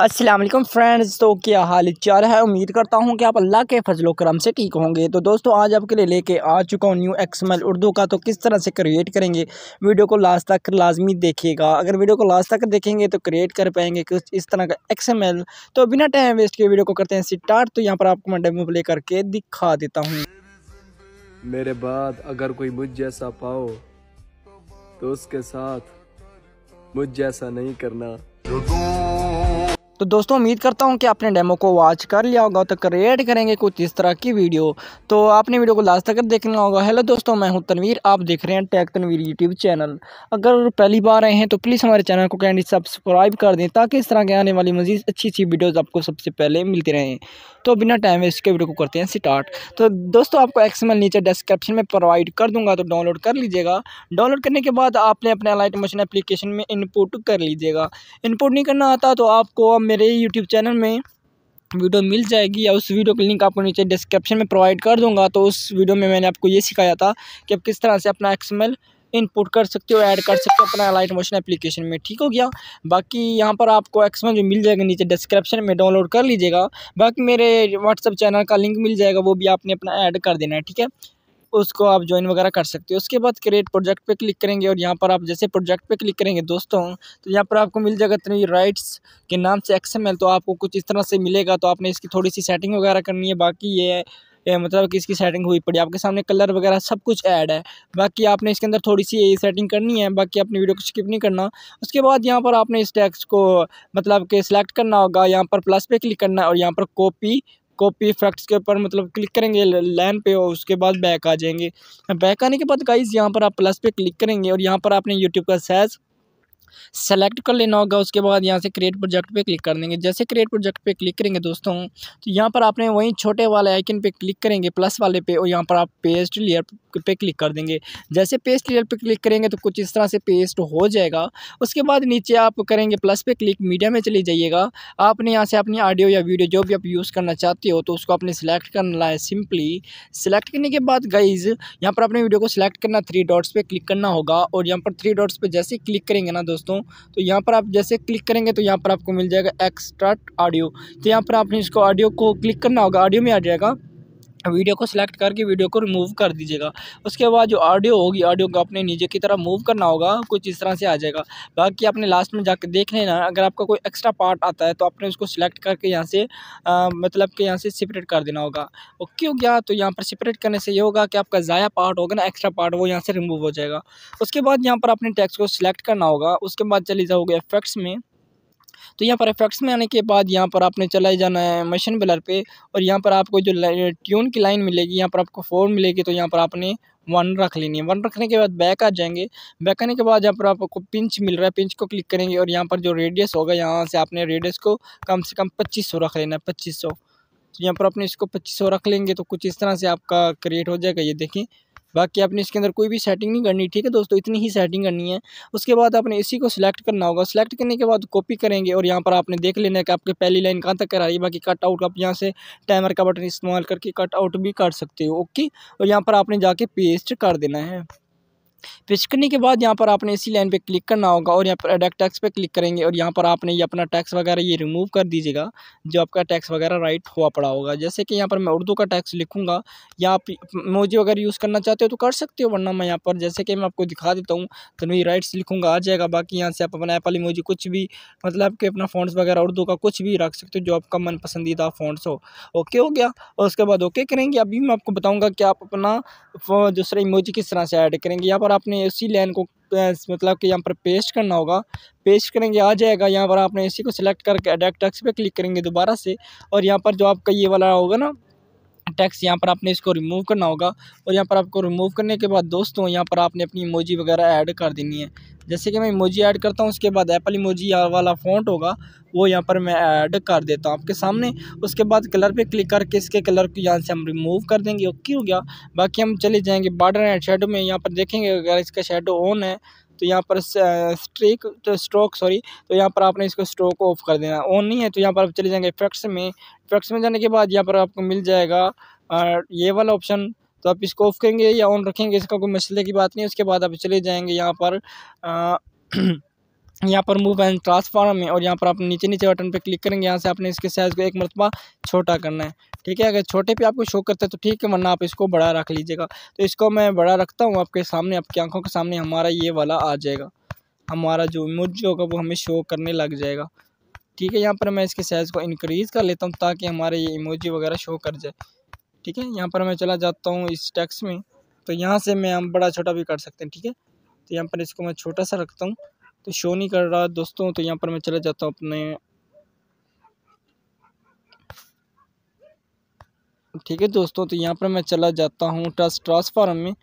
अस्सलाम वालेकुम फ्रेंड्स। तो क्या हाल चाल है। उम्मीद करता हूं कि आप अल्लाह के फजलो करम से ठीक होंगे। तो दोस्तों आज आपके लिए लेके आ चुका हूं न्यू एक्सएमएल उर्दू का। तो किस तरह से क्रिएट करेंगे, वीडियो को लास्ट तक लाजमी देखिएगा। अगर वीडियो को लास्ट तक देखेंगे तो क्रिएट कर पाएंगे कुछ इस तरह का एक्सएमएल। तो बिना टाइम वेस्ट किए वीडियो को करते हैं स्टार्ट। तो यहाँ पर आपको मैं डेमो प्ले करके दिखा देता हूँ। मेरे बाद अगर कोई मुझ जैसा पाओ तो उसके साथ मुझ जैसा नहीं करना। तो दोस्तों उम्मीद करता हूं कि आपने डेमो को वॉच कर लिया होगा। तो क्रिएट करेंगे कुछ इस तरह की वीडियो। तो आपने वीडियो को लास्ट तक देखना होगा। हेलो दोस्तों, मैं हूं तनवीर, आप देख रहे हैं टेक तनवीर यूट्यूब चैनल। अगर पहली बार आए हैं तो प्लीज़ हमारे चैनल को कैंडी सब्सक्राइब कर दें ताकि इस तरह के आने वाली मज़ीद अच्छी वीडियोज़ आपको सबसे पहले मिलती रहें। तो बिना टाइम वेस्ट के वीडियो को करते हैं स्टार्ट। तो दोस्तों आपको एक्सएमएल नीचे डिस्क्रिप्शन में प्रोवाइड कर दूंगा, तो डाउनलोड कर लीजिएगा। डाउनलोड करने के बाद आपने अपने लाइट मोशन एप्लीकेशन में इनपुट कर लीजिएगा। इनपुट नहीं करना आता तो आपको मेरे यूट्यूब चैनल में वीडियो मिल जाएगी, या उस वीडियो की लिंक आपको नीचे डिस्क्रिप्शन में प्रोवाइड कर दूंगा। तो उस वीडियो में मैंने आपको ये सिखाया था कि आप किस तरह से अपना एक्सएमएल इनपुट कर सकते हो, ऐड कर सकते हो अपना लाइट मोशन एप्लीकेशन में। ठीक हो गया। बाकी यहाँ पर आपको एक्सएमएल जो मिल जाएगा नीचे डिस्क्रिप्शन में, डाउनलोड कर लीजिएगा। बाकी मेरे व्हाट्सअप चैनल का लिंक मिल जाएगा, वो भी आपने अपना ऐड कर देना है। ठीक है, उसको आप ज्वाइन वगैरह कर सकते हो। उसके बाद क्रिएट प्रोजेक्ट पे क्लिक करेंगे और यहाँ पर आप जैसे प्रोजेक्ट पे क्लिक करेंगे दोस्तों, तो यहाँ पर आपको मिल जाएगा तनवीर राइट्स के नाम से एक्सएमएल। तो आपको कुछ इस तरह से मिलेगा। तो आपने इसकी थोड़ी सी सेटिंग वगैरह करनी है। बाकी ये है मतलब कि इसकी सेटिंग हुई पड़ी आपके सामने, कलर वगैरह सब कुछ ऐड है। बाकी आपने इसके अंदर थोड़ी सी ये सेटिंग करनी है। बाकी अपनी वीडियो को स्किप नहीं करना। उसके बाद यहाँ पर आपने इस टेक्स्ट को मतलब कि सिलेक्ट करना होगा। यहाँ पर प्लस पे क्लिक करना है और यहाँ पर कॉपी इफेक्ट्स के ऊपर मतलब क्लिक करेंगे लाइन पे, और उसके बाद बैक आ जाएंगे। बैक आने के बाद गाइस यहाँ पर आप प्लस पे क्लिक करेंगे और यहाँ पर आपने यूट्यूब का साइज सेलेक्ट कर लेना होगा। उसके बाद यहाँ से क्रिएट प्रोजेक्ट पे क्लिक कर देंगे। जैसे क्रिएट प्रोजेक्ट पे क्लिक करेंगे दोस्तों, तो यहाँ पर आपने वहीं छोटे वाले आइकन पे क्लिक करेंगे प्लस वाले पे, और यहाँ पर आप पेस्ट लेयर पे क्लिक कर देंगे। जैसे पेस्ट लेयर पे क्लिक करेंगे तो कुछ इस तरह से पेस्ट हो जाएगा। उसके बाद नीचे आप करेंगे प्लस पे क्लिक, मीडिया में चली जाइएगा। आपने यहाँ से अपनी ऑडियो या वीडियो जो भी आप यूज़ करना चाहते हो तो उसको आपने सिलेक्ट करना है। सिंपली सिलेक्ट करने के बाद गाइज यहाँ पर अपने वीडियो को सिलेक्ट करना, 3 डॉट्स पे क्लिक करना होगा। और यहाँ पर 3 डॉट्स पे जैसे क्लिक करेंगे ना दोस्तों, तो यहाँ पर आप जैसे क्लिक करेंगे तो यहाँ पर आपको मिल जाएगा एक्सट्रैक्ट ऑडियो। तो यहाँ पर आपने इसको ऑडियो को क्लिक करना होगा, ऑडियो में आ जाएगा। वीडियो को सिलेक्ट करके वीडियो को रिमूव कर दीजिएगा। उसके बाद जो ऑडियो होगी, ऑडियो को अपने नीचे की तरफ मूव करना होगा, कुछ इस तरह से आ जाएगा। बाकी आपने लास्ट में जाकर देख लेना, अगर आपका कोई एक्स्ट्रा पार्ट आता है तो आपने उसको सिलेक्ट करके यहाँ से मतलब कि यहाँ से सेपरेट कर देना होगा। ओके हो गया। तो यहाँ पर सेपरेट करने से ये होगा कि आपका ज़ाया पार्ट होगा ना, एक्स्ट्रा पार्ट, वो यहाँ से रिमूव हो जाएगा। उसके बाद यहाँ पर अपने टेक्स्ट को सिलेक्ट करना होगा। उसके बाद चली जाओगे इफेक्ट्स में। तो यहाँ पर इफेक्ट्स में आने के बाद यहाँ पर आपने चला जाना है मशीन ब्लर पे, और यहाँ पर आपको जो ट्यून की लाइन मिलेगी, यहाँ पर आपको 4 मिलेगी। तो यहाँ पर आपने 1 रख लेनी है। 1 रखने के बाद बैक आ जाएंगे। बैक आने के बाद यहाँ पर आपको पिंच मिल रहा है, पिंच को क्लिक करेंगे और यहाँ पर जो रेडियस होगा, यहाँ से आपने रेडियस को कम से कम 2500 रख लेना है, 2500। तो यहाँ पर अपने इसको 2500 रख लेंगे तो कुछ इस तरह से आपका क्रिएट हो जाएगा, ये देखिए। बाकी आपने इसके अंदर कोई भी सेटिंग नहीं करनी। ठीक है दोस्तों, इतनी ही सेटिंग करनी है। उसके बाद आपने इसी को सिलेक्ट करना होगा। सिलेक्ट करने के बाद कॉपी करेंगे और यहाँ पर आपने देख लेना है कि आपकी पहली लाइन कहाँ तक कर रही है। बाकी कट आउट आप यहाँ से टाइमर का बटन इस्तेमाल करके कट आउट भी कर सकते हो। ओके, और यहाँ पर आपने जाके पेस्ट कर देना है। पेस्ट करने के बाद यहाँ पर आपने इसी लाइन पे क्लिक करना होगा और यहाँ पर एडिट टेक्स्ट पे क्लिक करेंगे और यहाँ पर आपने ये अपना टैक्स वगैरह ये रिमूव कर दीजिएगा, जो आपका टैक्स वगैरह राइट हुआ पड़ा होगा। जैसे कि यहाँ पर मैं उर्दू का टैक्स लिखूँगा, या आप इमोजी वगैरह यूज़ करना चाहते हो तो कर सकते हो, वरना मैं यहाँ पर जैसे कि मैं आपको दिखा देता हूँ तो नहीं राइट्स लिखूँगा, आ जाएगा। बाकी यहाँ से आप अपना एप्पल इमोजी कुछ भी मतलब कि अपना फ़ॉन्ट्स वगैरह उर्दू का कुछ भी रख सकते हो जो आपका मन पसंदीदा फ़ॉन्ट्स हो। ओके हो गया। और उसके बाद ओके करेंगे। अभी मैं आपको बताऊँगा कि आप अपना दूसरा इमोजी किस तरह से ऐड करेंगे। यहाँ पर आपने इसी लाइन को मतलब कि यहाँ पर पेस्ट करना होगा। पेस्ट करेंगे, आ जाएगा। यहाँ पर आपने इसी को सिलेक्ट करके एडिट टेक्स्ट पे क्लिक करेंगे दोबारा से, और यहाँ पर जो आपका ये वाला होगा ना टेक्स्ट, यहाँ पर आपने इसको रिमूव करना होगा। और यहाँ पर आपको रिमूव करने के बाद दोस्तों यहाँ पर आपने अपनी इमोजी वगैरह ऐड कर देनी है। जैसे कि मैं इमोजी ऐड करता हूँ, उसके बाद एप्पल इमोजी वाला फ़ॉन्ट होगा वो यहाँ पर मैं ऐड कर देता हूँ आपके सामने। उसके बाद कलर पे क्लिक करके इसके कलर को यहाँ से हम रिमूव कर देंगे। ओके हो गया। बाकी हम चले जाएंगे बॉर्डर एंड शेडो में। यहाँ पर देखेंगे अगर इसका शेडो ऑन है तो यहाँ पर स्ट्रोक तो यहाँ पर आपने इसको स्ट्रोक ऑफ कर देना। ऑन नहीं है तो यहाँ पर आप चले जाएंगे इफेक्ट्स में। इफेक्ट्स में जाने के बाद यहाँ पर आपको मिल जाएगा ये वाला ऑप्शन, तो आप इसको ऑफ करेंगे या ऑन रखेंगे, इसका कोई मसले की बात नहीं है। उसके बाद आप चले जाएंगे यहाँ पर यहाँ पर मूव एंड ट्रांसफॉर्म में, और यहाँ पर आप नीचे नीचे बटन पे क्लिक करेंगे। यहाँ से आपने इसके साइज़ को एक मरतबा छोटा करना है, ठीक है। अगर छोटे पे आपको शो करता है तो ठीक है, वरना आप इसको बड़ा रख लीजिएगा। तो इसको मैं बड़ा रखता हूँ, आपके सामने, आपकी आंखों के सामने हमारा ये वाला आ जाएगा। हमारा जो इमोजी होगा वो हमें शो करने लग जाएगा, ठीक है। यहाँ पर मैं इसके साइज़ को इंक्रीज़ कर लेता हूँ ताकि हमारे ये इमोजी वगैरह शो कर जाए, ठीक है। यहाँ पर मैं चला जाता हूँ इस टेक्स्ट में, तो यहाँ से मैं हम बड़ा छोटा भी कर सकते हैं, ठीक है। तो यहाँ पर इसको मैं छोटा सा रखता हूँ, तो शो नहीं कर रहा दोस्तों। तो यहाँ पर मैं चला जाता हूँ अपने, ठीक है दोस्तों। तो यहाँ पर मैं चला जाता हूँ ट्रांसफॉर्म में,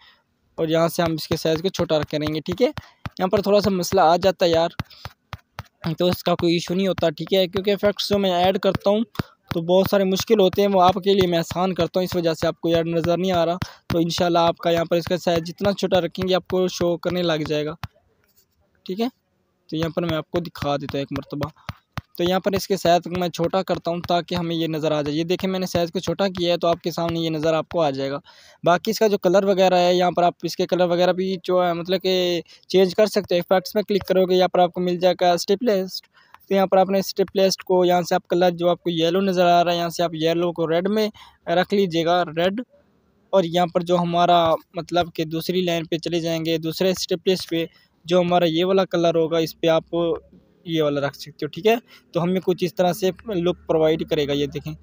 और यहाँ से हम इसके साइज़ को छोटा करेंगे, ठीक है। यहाँ पर थोड़ा सा मसला आ जाता है यार, तो इसका कोई इशू नहीं होता, ठीक है। क्योंकि इफेक्ट्स जो मैं ऐड करता हूँ तो बहुत सारे मुश्किल होते हैं, वो आपके लिए मैं आसान करता हूँ, इस वजह से आपको यार नज़र नहीं आ रहा। तो इंशाल्लाह आपका यहाँ पर इसका साइज़ जितना छोटा रखेंगे आपको शो करने लग जाएगा, ठीक है। तो यहाँ पर मैं आपको दिखा देता हूँ एक मरतबा। तो यहाँ पर इसके साइज़ को मैं छोटा करता हूँ ताकि हमें ये नज़र आ जाए। ये देखें मैंने साइज़ को छोटा किया है, तो आपके सामने ये नज़र आपको आ जाएगा। बाकी इसका जो कलर वगैरह है, यहाँ पर आप इसके कलर वगैरह भी जो है मतलब कि चेंज कर सकते हो। इफेक्ट्स में क्लिक करोगे, यहाँ पर आपको मिल जाएगा स्टेप लिस्ट। तो यहाँ पर आपने स्टेप लिस्ट को, यहाँ से आप कलर जो आपको येलो नज़र आ रहा है, यहाँ से आप येलो को रेड में रख लीजिएगा, रेड। और यहाँ पर जो हमारा मतलब कि दूसरी लाइन पे चले जाएंगे, दूसरे स्टेप लिस्ट पे जो हमारा ये वाला कलर होगा, इस पे आप ये वाला रख सकते हो, ठीक है। तो हमें कुछ इस तरह से लुक प्रोवाइड करेगा, ये देखें।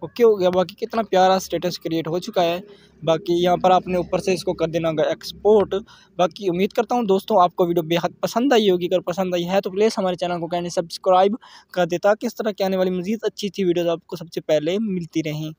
ओके हो गया। बाकी कितना प्यारा स्टेटस क्रिएट हो चुका है। बाकी यहाँ पर आपने ऊपर से इसको कर देना होगा एक्सपोर्ट। बाकी उम्मीद करता हूँ दोस्तों आपको वीडियो बेहद पसंद आई होगी। अगर पसंद आई है तो प्लीज़ हमारे चैनल को कहने सब्सक्राइब कर दे, ताकि इस तरह की आने वाली मज़ीद अच्छी वीडियोज़ आपको सबसे पहले मिलती रहें।